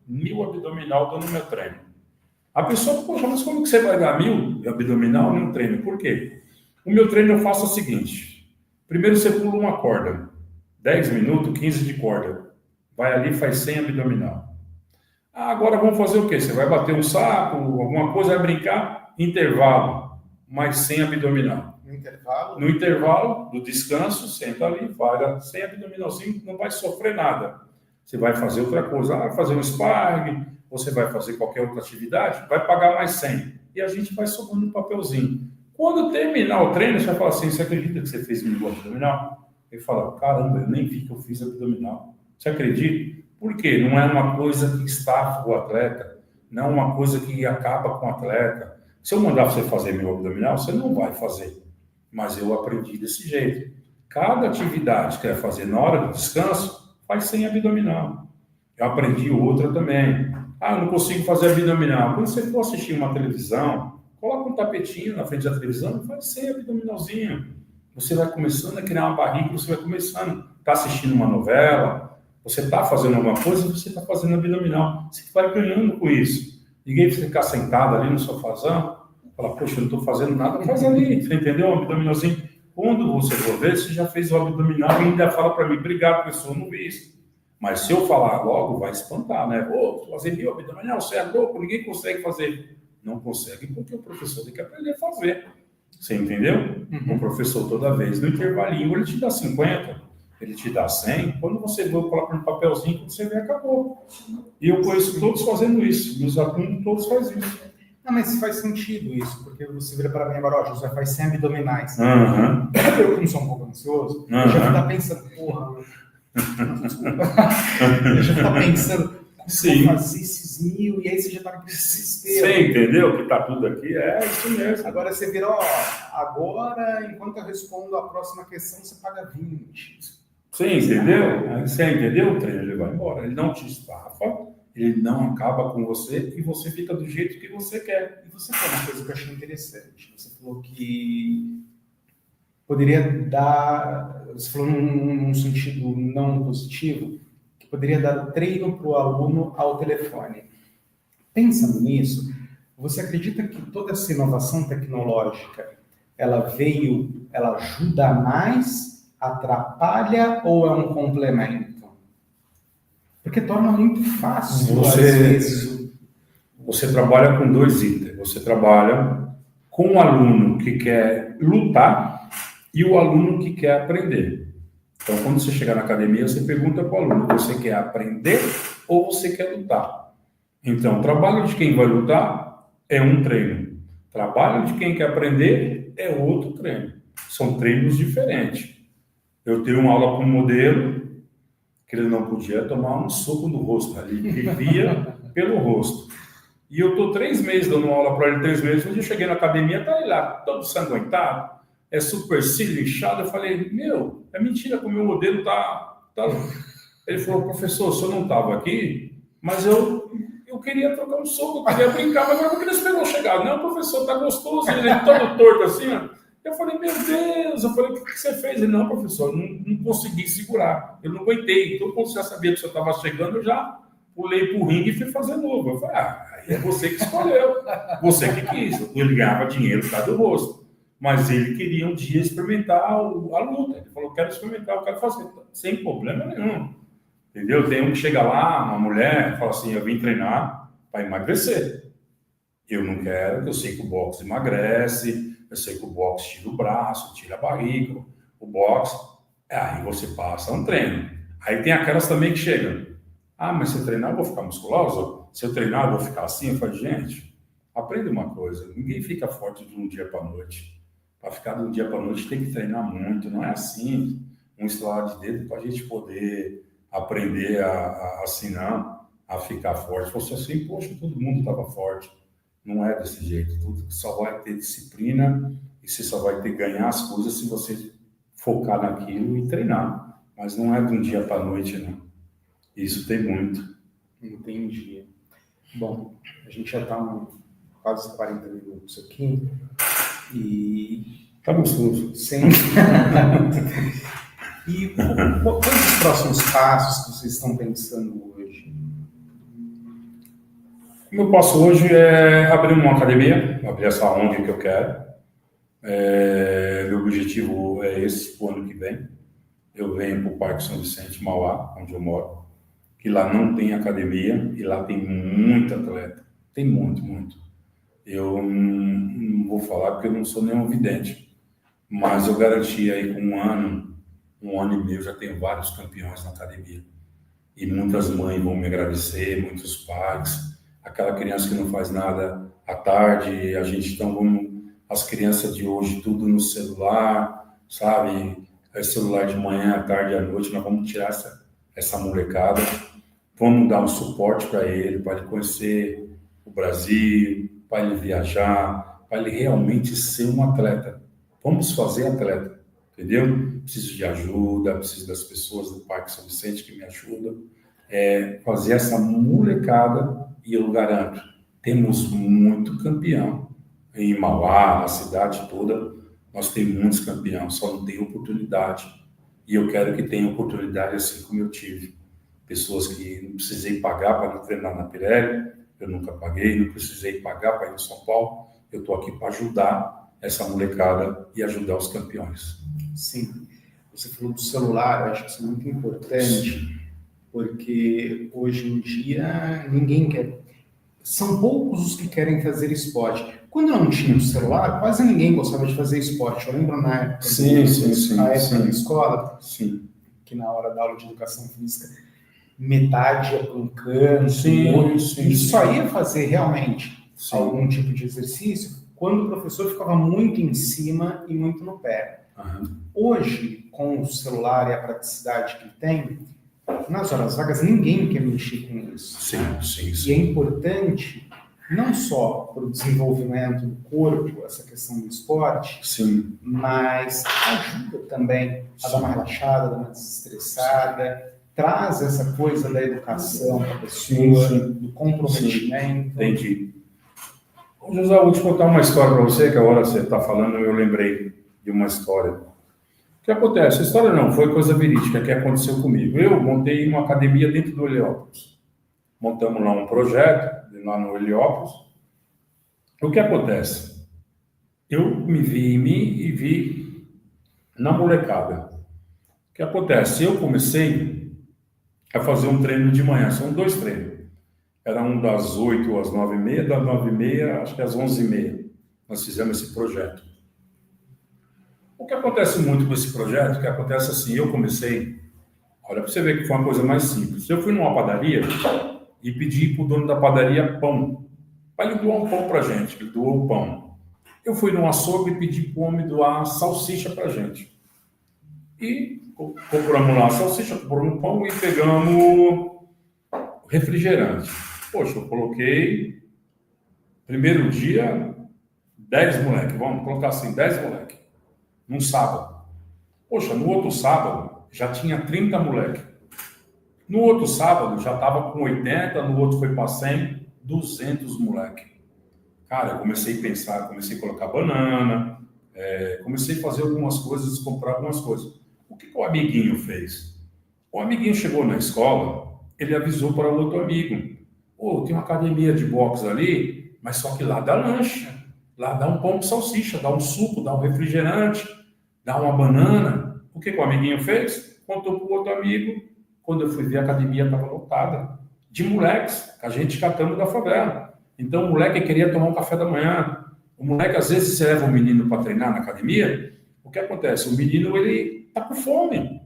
1000 abdominal dou no meu treino. A pessoa, poxa, mas como que você vai dar 1000 abdominal no treino? Por quê? O meu treino eu faço o seguinte. Primeiro você pula uma corda. 10 minutos, 15 de corda. Vai ali e faz 100 abdominal. Agora vamos fazer o quê? Você vai bater um saco, alguma coisa, vai brincar, intervalo, mais 100 abdominal. No intervalo? No intervalo do descanso, senta ali, vai 100 abdominalzinho, não vai sofrer nada. Você vai fazer outra coisa, vai fazer um sparring, você vai fazer qualquer outra atividade, vai pagar mais 100. E a gente vai somando um papelzinho. Quando terminar o treino, você vai falar assim, você acredita que você fez 1000 abdominal? Ele fala, caramba, eu nem vi que eu fiz abdominal. Você acredita? Por quê? Não é uma coisa que estafa o atleta, não é uma coisa que acaba com o atleta. Se eu mandar você fazer 1000 abdominal, você não vai fazer. Mas eu aprendi desse jeito. Cada atividade que vai fazer na hora do descanso, faz 100 abdominal. Eu aprendi outra também. Eu não consigo fazer abdominal. Quando você for assistir uma televisão, coloca um tapetinho na frente da televisão e faz 100 abdominalzinho. Você vai começando a criar uma barriga, você vai começando. Está assistindo uma novela, você está fazendo alguma coisa, você está fazendo abdominal. Você vai ganhando com isso. Ninguém ficar sentado ali no sofazão, fala, poxa, eu não estou fazendo nada, faz ali, você entendeu? Um abdominalzinho. Quando você for ver, você já fez o abdominal e ainda fala para mim, obrigado, pessoal, não vi isso. Mas se eu falar logo, vai espantar, né? Fazer 1000 abdominal, você é louco, ninguém consegue fazer. Não consegue porque o professor tem que aprender a fazer. Você entendeu? O professor, toda vez, no intervalinho, ele te dá 50, ele te dá 100. Quando você coloca no papelzinho, você vê, acabou. E eu conheço todos fazendo isso. Meus alunos todos fazem isso. Não, mas faz sentido isso, porque você vira para mim agora, José, faz 100 abdominais. Uhum. Eu, como sou um pouco ansioso, eu já fico pensando, porra, Eu já estava pensando, como Sim. vou fazer esses 1.000? E aí você já está com desespero. Você entendeu que está tudo aqui? É isso mesmo. Agora você vira, ó, agora, enquanto eu respondo a próxima questão, você paga 20. Você entendeu? Aí você entendeu o treino? Ele vai embora. Ele não te estafa, ele não acaba com você e você fica do jeito que você quer. E você falou uma coisa que eu achei interessante. Você falou que poderia dar, você falou num sentido não positivo, que poderia dar o treino para o aluno ao telefone. Pensando nisso, você acredita que toda essa inovação tecnológica, ela ajuda mais, atrapalha ou é um complemento? Porque torna muito fácil, às vezes. Você trabalha com 2 itens. Você trabalha com o aluno que quer lutar e o aluno que quer aprender. Então, quando você chegar na academia, você pergunta para o aluno, você quer aprender ou você quer lutar? Então, o trabalho de quem vai lutar é um treino. O trabalho de quem quer aprender é outro treino. São treinos diferentes. Eu tenho uma aula com um modelo que ele não podia tomar um soco no rosto, ele vivia pelo rosto. E eu estou 3 meses dando aula para ele, 3 meses, quando eu cheguei na academia, tá ele lá, todo sanguentado, é supercílio inchado. Eu falei, meu, é mentira que o meu modelo tá... Ele falou, professor, o senhor não estava aqui, mas eu queria trocar um soco, eu queria brincar, mas agora ele esperou chegar. Não, professor, tá gostoso, ele é todo torto assim, ó. Eu falei, meu Deus, eu falei, o que você fez? Ele, não, professor, não consegui segurar, eu não aguentei. Então, quando você já sabia que o senhor estava chegando, eu já pulei pro ringue e fui fazer novo. Eu falei, aí é você que escolheu, você que quis. Ele ganhava dinheiro por causa do rosto, mas ele queria um dia experimentar a luta. Ele falou, quero experimentar, eu quero fazer, sem problema nenhum. Entendeu? Tem um que chega lá, uma mulher, fala assim, eu vim treinar para emagrecer. Eu não quero, eu sei que o boxe emagrece, eu sei que o boxe tira o braço, tira a barriga, o boxe, aí você passa um treino. Aí tem aquelas também que chegam, mas se eu treinar eu vou ficar musculosa? Se eu treinar eu vou ficar assim? Eu falo, gente, aprenda uma coisa, ninguém fica forte de um dia para a noite. Para ficar de um dia para a noite tem que treinar muito, não é assim, um estalar de dedo para a gente poder aprender assim não, a ficar forte. Se fosse assim, poxa, todo mundo estava forte. Não é desse jeito, tudo só vai ter disciplina e você só vai ter ganhar as coisas se você focar naquilo e treinar. Mas não é de um dia para a noite, não. Isso tem muito. Entendi. Bom, a gente já está quase 40 minutos aqui e... Tá gostoso. Sempre. E quais os próximos passos que vocês estão pensando hoje? O meu passo hoje é abrir uma academia, abrir essa ONG que eu quero. Meu objetivo é esse, o ano que vem. Eu venho para o Parque São Vicente, Mauá, onde eu moro, que lá não tem academia e lá tem muito atleta. Tem muito. Eu não vou falar porque eu não sou nenhum vidente, mas eu garanti aí com um ano e meio, já tenho vários campeões na academia. E muitas mães vão me agradecer, muitos pais. Aquela criança que não faz nada à tarde, as crianças de hoje tudo no celular, sabe? É celular de manhã, à tarde, à noite. Nós vamos tirar essa molecada, vamos dar um suporte para ele conhecer o Brasil, para ele viajar, para ele realmente ser um atleta. Vamos fazer atleta, entendeu? Preciso de ajuda, preciso das pessoas do Parque São Vicente que me ajudam. Fazer essa molecada. E eu garanto, temos muito campeão em Mauá, a cidade toda, nós temos muitos campeões, só não tem oportunidade. E eu quero que tenha oportunidade assim como eu tive. Pessoas que não precisei pagar para treinar na Pirelli, eu nunca paguei, não precisei pagar para ir no São Paulo, eu estou aqui para ajudar essa molecada e ajudar os campeões. Sim, você falou do celular, eu acho que isso é muito importante. Porque hoje em dia ninguém quer. São poucos os que querem fazer esporte. Quando eu não tinha o celular, quase ninguém gostava de fazer esporte. Eu lembro na época, da escola, que na hora da aula de educação física, metade ia para um canto, e só ia fazer realmente algum tipo de exercício quando o professor ficava muito em cima e muito no pé. Hoje, com o celular e a praticidade que tem, nas horas vagas ninguém quer mexer com isso. Sim. E é importante, não só para o desenvolvimento do corpo, essa questão do esporte, Sim. mas ajuda também a dar uma relaxada, dar uma desestressada, traz essa coisa da educação para a pessoa, do comprometimento. Tem que... José, eu vou te contar uma história para você, que agora você está falando, eu lembrei de uma história. O que acontece? A história não, foi coisa verídica que aconteceu comigo. Eu montei uma academia dentro do Heliópolis. Montamos lá um projeto, lá no Heliópolis. O que acontece? Eu me vi em mim e vi na molecada. O que acontece? Eu comecei a fazer um treino de manhã, são 2 treinos. Era um das 8 às 9h30, das 9h30 acho que às 11h30. Nós fizemos esse projeto. O que acontece muito com esse projeto, o que acontece assim, eu comecei, olha para você ver que foi uma coisa mais simples. Eu fui numa padaria e pedi para o dono da padaria pão. Para ele doar um pão para a gente, ele doou um pão. Eu fui num açougue e pedi para o homem doar salsicha para a gente. E compramos lá a salsicha, compramos um pão e pegamos refrigerante. Poxa, eu coloquei, primeiro dia, 10 moleque, vamos colocar assim, 10 moleque, num sábado. Poxa, no outro sábado já tinha 30 moleque. No outro sábado já estava com 80, no outro foi para 100, 200 moleque. Cara, eu comecei a pensar, comecei a colocar banana, comecei a fazer algumas coisas, comprar algumas coisas. O que o amiguinho fez? O amiguinho chegou na escola, ele avisou para o outro amigo, tem uma academia de boxe ali, mas só que lá dá lanche, lá dá um pão de salsicha, dá um suco, dá um refrigerante, dá uma banana. O que o amiguinho fez? Contou para o outro amigo. Quando eu fui ver, a academia estava lotada de moleques, que a gente catando da favela. Então o moleque queria tomar um café da manhã. O moleque, às vezes, você leva o menino para treinar na academia, o que acontece? O menino, ele está com fome.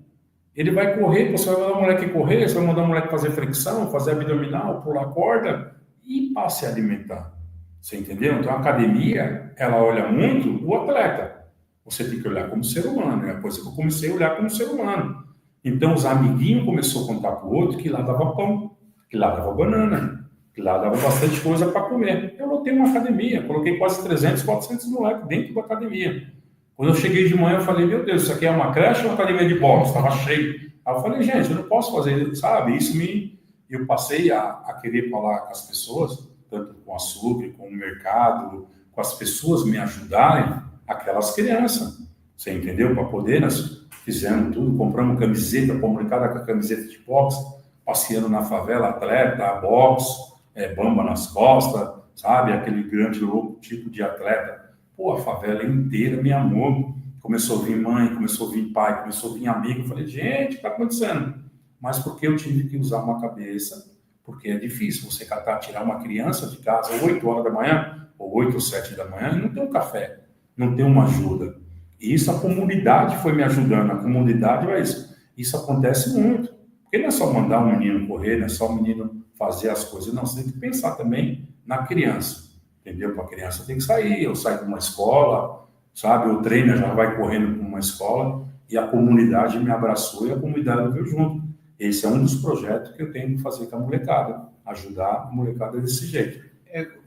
Ele vai correr, você vai mandar o moleque correr, você vai mandar o moleque fazer flexão, fazer abdominal, pular corda e para se alimentar. Você entendeu? Então a academia, ela olha muito o atleta. Você tem que olhar como ser humano. É a coisa que eu comecei a olhar como ser humano. Então os amiguinhos começaram a contar para o outro que lá dava pão, que lá dava banana, que lá dava bastante coisa para comer. Eu lotei uma academia, coloquei quase 300, 400 moleques dentro da academia. Quando eu cheguei de manhã, eu falei, meu Deus, isso aqui é uma creche ou uma academia de boxe? Estava cheio. Aí eu falei, gente, eu não posso fazer isso, sabe? Eu passei a querer falar com as pessoas, tanto com o açougue, com o mercado, com as pessoas me ajudarem, aquelas crianças. Você entendeu? Para poder, nós fizemos tudo, compramos camiseta, comunicada com a camiseta de boxe, passeando na favela, atleta, boxe, bamba nas costas, sabe? Aquele grande louco tipo de atleta. A favela inteira me amou. Começou a vir mãe, começou a vir pai, começou a vir amigo. Eu falei, gente, o que está acontecendo? Mas porque eu tive que usar uma cabeça, porque é difícil você tirar uma criança de casa às 8 horas da manhã, ou 8 ou 7 da manhã, e não tem um café, não tem uma ajuda. E isso a comunidade foi me ajudando. A comunidade é isso. Isso acontece muito. Porque não é só mandar um menino correr, não é só o menino fazer as coisas. Não, você tem que pensar também na criança. Entendeu? Para a criança tem que sair. Eu saio de uma escola, sabe? O treino já vai correndo para uma escola e a comunidade me abraçou e a comunidade veio junto. Esse é um dos projetos que eu tenho que fazer com a molecada. Ajudar a molecada desse jeito.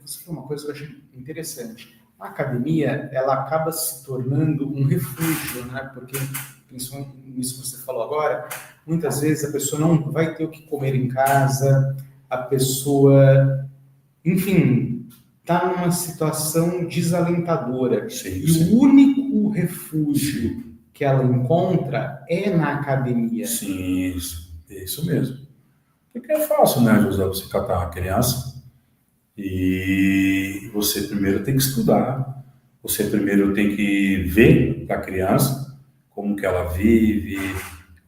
Você falou uma coisa que eu achei interessante. A academia, ela acaba se tornando um refúgio, né? Porque, principalmente nisso que você falou agora, muitas vezes a pessoa não vai ter o que comer em casa, a pessoa, enfim, está numa situação desalentadora. Sim. O único refúgio que ela encontra é na academia. Sim, isso mesmo. Porque é fácil, né, José, você catar uma criança e você primeiro tem que estudar, você primeiro tem que ver da criança, como que ela vive,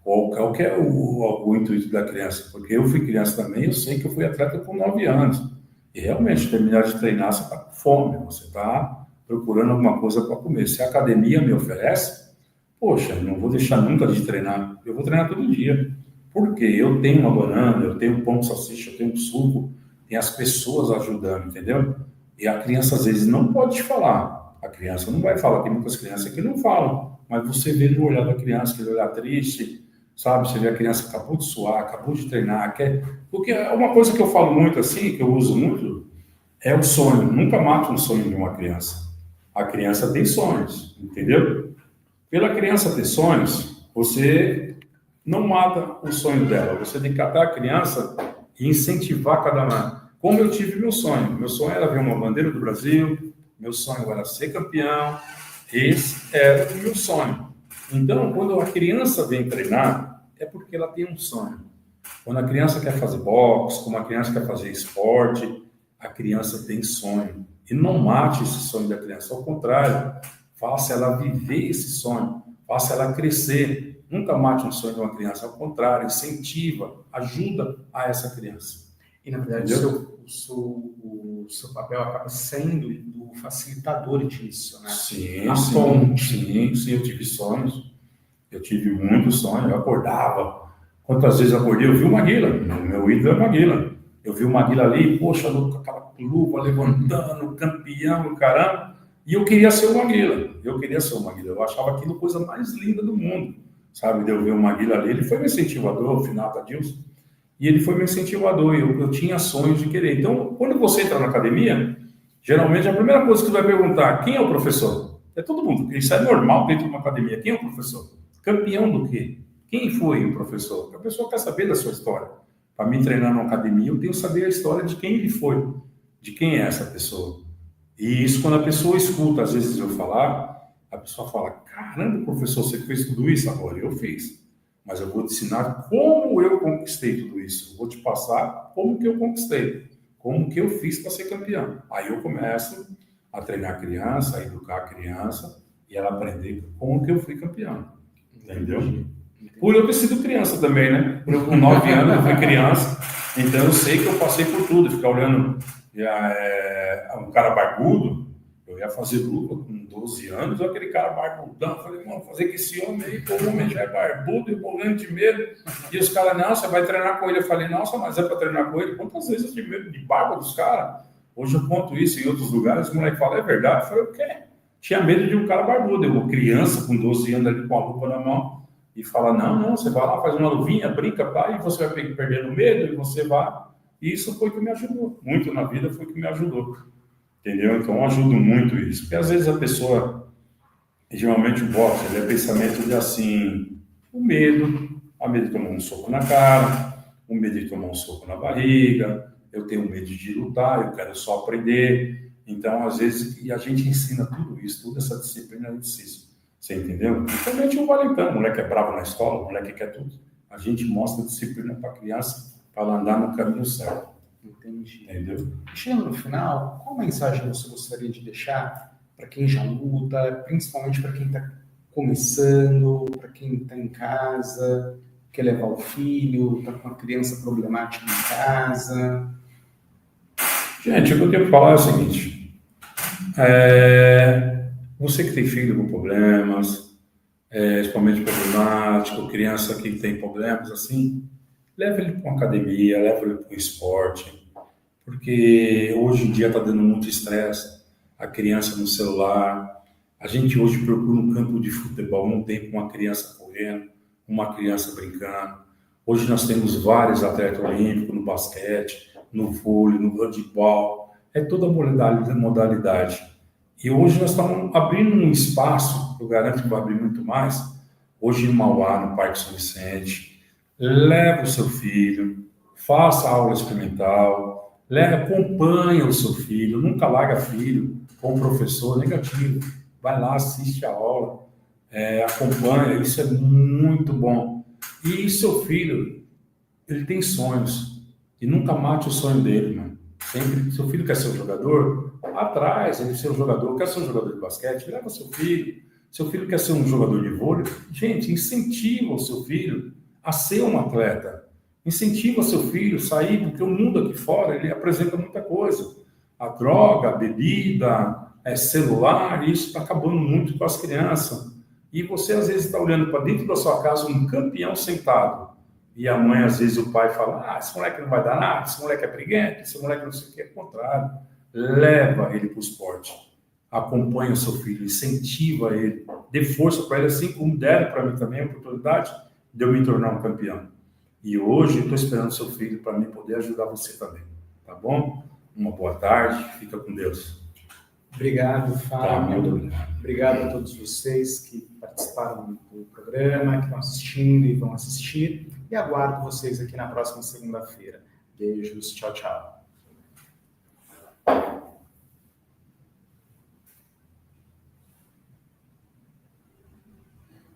qual que é o intuito da criança. Porque eu fui criança também, eu sei que eu fui atleta com 9 anos. E realmente, terminar de treinar, você está com fome, você está procurando alguma coisa para comer. Se a academia me oferece, poxa, eu não vou deixar nunca de treinar, eu vou treinar todo dia. Porque eu tenho uma banana, eu tenho um pão de salsicha, eu tenho um suco, tem as pessoas ajudando, entendeu? E a criança às vezes não pode te falar. A criança não vai falar, tem muitas crianças que não falam. mas você vê no olhar da criança, aquele olhar triste, sabe? Você vê a criança que acabou de suar, acabou de treinar, quer... Porque uma coisa que eu falo muito assim, que eu uso muito, é o sonho. Nunca mate um sonho de uma criança. A criança tem sonhos, entendeu? Pela criança ter sonhos, você não mata o sonho dela. Você tem que catar a criança e incentivar cada uma. Como eu tive meu sonho. Meu sonho era ver uma bandeira do Brasil, meu sonho era ser campeão. Esse era o meu sonho. Então, quando a criança vem treinar, é porque ela tem um sonho. Quando a criança quer fazer boxe, quando a criança quer fazer esporte, a criança tem sonho. E não mate esse sonho da criança. Ao contrário, faça ela viver esse sonho. Faça ela crescer. Nunca mate um sonho de uma criança. Ao contrário, incentiva, ajuda a essa criança. E, na verdade, o seu papel acaba sendo o facilitador disso, né? Sim, eu tive sonhos. Eu tive muitos sonhos. Eu acordava. Quantas vezes eu acordei? Eu vi o Maguila. Meu ídolo é o Maguila. Eu vi o Maguila ali, poxa, com aquela luva levantando, campeão, caramba. E eu queria ser o Maguila. Eu achava aquilo a coisa mais linda do mundo. Sabe, de eu ver o Maguila ali. Ele foi meu incentivador, o Finado Adilson. E ele foi meu incentivador. Eu tinha sonhos de querer. Então, quando você entra na academia, geralmente a primeira coisa que você vai perguntar, quem é o professor? É todo mundo. Isso é normal dentro de uma academia. Quem é o professor? Campeão do quê? Quem foi o professor? Porque a pessoa quer saber da sua história. Para me treinar na academia, eu tenho que saber a história de quem ele foi, de quem é essa pessoa. E isso, quando a pessoa escuta, às vezes eu falar, a pessoa fala, caramba, professor, você fez tudo isso agora? Eu fiz. Mas eu vou te ensinar como eu conquistei tudo isso. Eu vou te passar como que eu conquistei, como que eu fiz para ser campeão. Aí eu começo a treinar a criança, a educar a criança, e ela aprender como que eu fui campeão. Entendeu? Por eu ter sido criança também, né? Eu, com 9 anos, eu fui criança, então eu sei que eu passei por tudo. Ficar olhando um cara barbudo, eu ia fazer luta com 12 anos, aquele cara barbudão. Eu falei, mano, fazer que esse homem aí, pô, o homem já é barbudo e morrendo de medo. E os caras, não, você vai treinar com ele. Eu falei, nossa, mas é para treinar com ele? Quantas vezes eu tive medo de barba dos caras? Hoje eu conto isso em outros lugares, o moleque fala, é verdade? Eu falei, o quê? Tinha medo de um cara barbudo. Eu, criança, com 12 anos ali com a lupa na mão, e fala, não, você vai lá, faz uma luvinha, brinca, pá, e você vai perdendo medo, e você vai. E isso foi o que me ajudou. Muito na vida foi o que me ajudou. Entendeu? Então, eu ajudo muito isso. Porque, às vezes, a pessoa, geralmente, o boxe, ele é pensamento de, assim, o medo, a medo de tomar um soco na cara, o medo de tomar um soco na barriga, eu tenho medo de lutar, eu quero só aprender. Então, às vezes, e a gente ensina tudo isso, toda essa disciplina, a gente ensina. Você entendeu? Principalmente o valentão, o moleque é bravo na escola, o moleque quer tudo. A gente mostra disciplina para a criança, para ela andar no caminho certo. Entendi. Entendeu? Chegando no final, qual mensagem você gostaria de deixar para quem já luta, principalmente para quem está começando, para quem está em casa, quer levar o filho, está com uma criança problemática em casa? Gente, o que eu tenho que falar é o seguinte. Você que tem filho com problemas, principalmente problemático, criança que tem problemas assim, leva ele para uma academia, leva ele para um esporte, porque hoje em dia está dando muito estresse, a criança no celular. A gente hoje procura um campo de futebol, não tem uma criança correndo, uma criança brincando. Hoje nós temos vários atletas olímpicos no basquete, no vôlei, no handebol, é toda modalidade. E hoje nós estamos abrindo um espaço, eu garanto que vai abrir muito mais, hoje em Mauá, no Parque São Vicente. Leva o seu filho, faça aula experimental, acompanha o seu filho, nunca larga filho com o professor negativo. Vai lá, assiste a aula, acompanha, isso é muito bom. E seu filho, ele tem sonhos, e nunca mate o sonho dele, mano. Sempre, seu filho quer ser um jogador, atrás, ele ser um jogador, quer ser um jogador de basquete, leva seu filho quer ser um jogador de vôlei, gente, incentiva o seu filho a ser um atleta, incentiva seu filho a sair, porque o mundo aqui fora, ele apresenta muita coisa, a droga, a bebida, celular, isso está acabando muito com as crianças, e você às vezes está olhando para dentro da sua casa um campeão sentado, e a mãe, às vezes, o pai fala, esse moleque não vai dar nada, esse moleque é briguento, esse moleque não sei o que, é o contrário. Leva ele para o esporte. Acompanha o seu filho, incentiva ele dê força para ele, assim como deram para mim também a oportunidade de eu me tornar um campeão. E hoje eu estou esperando seu filho para mim poder ajudar você também, tá bom? Uma boa tarde, fica com Deus. Obrigado, Fábio. Muito obrigado. Obrigado a todos vocês que participaram do programa, que estão assistindo e vão assistir. E aguardo vocês aqui na próxima segunda-feira. Beijos, tchau, tchau.